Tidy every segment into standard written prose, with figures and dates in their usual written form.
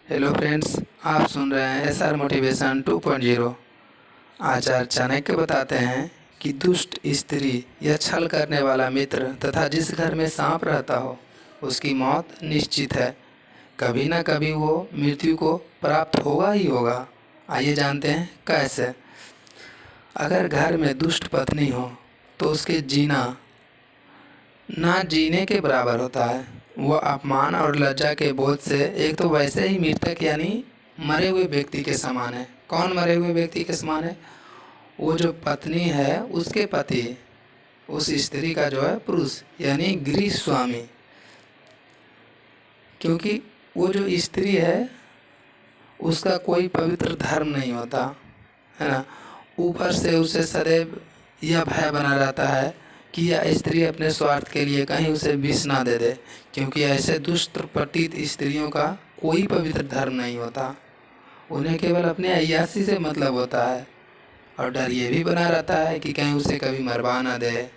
Hello friends, आप सुन रहे हैं एसआर मोटिवेशन 2.0। आचार्य चाणक्य बताते हैं कि दुष्ट स्त्री या छल करने वाला मित्र तथा जिस घर में सांप रहता हो उसकी मौत निश्चित है। कभी ना कभी वो मृत्यु को प्राप्त होगा ही होगा। आइए जानते हैं कैसे। अगर घर में दुष्ट पत्नी हो तो उसके जीना ना जीने के बराबर होता है। वह अपमान और लज्जा के बोझ से एक तो वैसे ही मृतक यानी मरे हुए व्यक्ति के समान है। कौन मरे हुए व्यक्ति के समान है? वो जो पत्नी है उसके पति, उस स्त्री का जो है पुरुष यानी गृह स्वामी। क्योंकि वो जो स्त्री है उसका कोई पवित्र धर्म नहीं होता है ना। ऊपर से उसे सदैव यह भय बना रहता है कि यह स्त्री अपने स्वार्थ के लिए कहीं उसे विष ना दे दे, क्योंकि ऐसे दुष्ट प्रतीत स्त्रियों का कोई पवित्र धर्म नहीं होता। उन्हें केवल अपने अय्यासी से मतलब होता है और डर ये भी बना रहता है कि कहीं उसे कभी मरवा ना दे।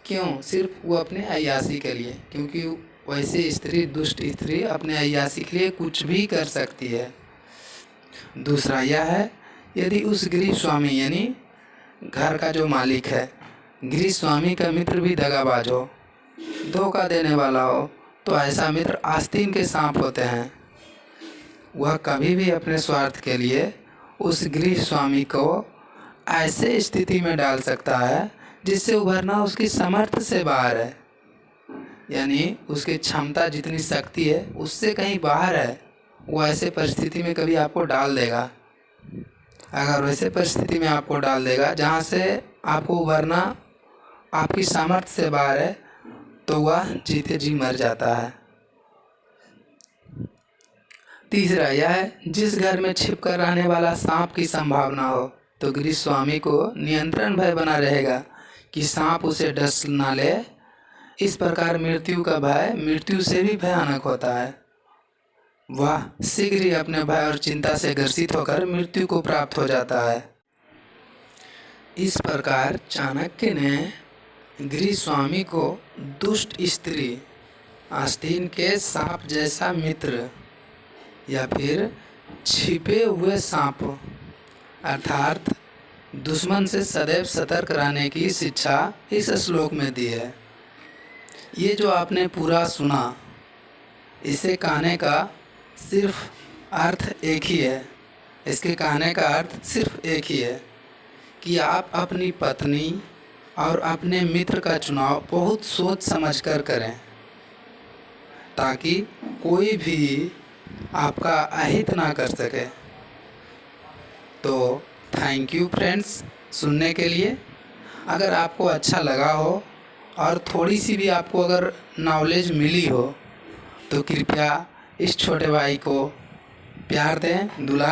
क्यों? सिर्फ वो अपने अय्यासी के लिए, क्योंकि वैसे स्त्री, दुष्ट स्त्री अपने अय्यासी के लिए कुछ भी कर सकती है। दूसरा यह है, यदि उस गृह स्वामी यानी घर का जो मालिक है, गृह स्वामी का मित्र भी दगाबाज हो, धोखा देने वाला हो, तो ऐसा मित्र आस्तीन के सांप होते हैं। वह कभी भी अपने स्वार्थ के लिए उस गृह स्वामी को ऐसे स्थिति में डाल सकता है जिससे उभरना उसकी सामर्थ्य से बाहर है, यानी उसकी क्षमता जितनी शक्ति है उससे कहीं बाहर है। वो ऐसे परिस्थिति में कभी आपको डाल देगा। अगर वैसे परिस्थिति में आपको डाल देगा जहाँ से आपको उभरना आपकी सामर्थ्य से बाहर है, तो वह जीते जी मर जाता है। तीसरा यह है, जिस घर में छिपकर रहने वाला सांप की संभावना हो तो गृह स्वामी को नियंत्रण भय बना रहेगा कि सांप उसे डस ना ले। इस प्रकार मृत्यु का भय मृत्यु से भी भयानक होता है। वह शीघ्र ही अपने भय और चिंता से ग्रसित होकर मृत्यु को प्राप्त हो जाता है। इस प्रकार चाणक्य ने गृह स्वामी को दुष्ट स्त्री, आस्तीन के सांप जैसा मित्र या फिर छिपे हुए सांप अर्थात दुश्मन से सदैव सतर्क रहने की शिक्षा इस श्लोक में दी है। ये जो आपने पूरा सुना, इसे कहने का सिर्फ अर्थ एक ही है। इसके कहने का अर्थ सिर्फ एक ही है कि आप अपनी पत्नी और अपने मित्र का चुनाव बहुत सोच समझ कर करें, ताकि कोई भी आपका अहित ना कर सके। तो थैंक यू फ्रेंड्स सुनने के लिए। अगर आपको अच्छा लगा हो और थोड़ी सी भी आपको अगर नॉलेज मिली हो तो कृपया इस छोटे भाई को प्यार दें, दुलार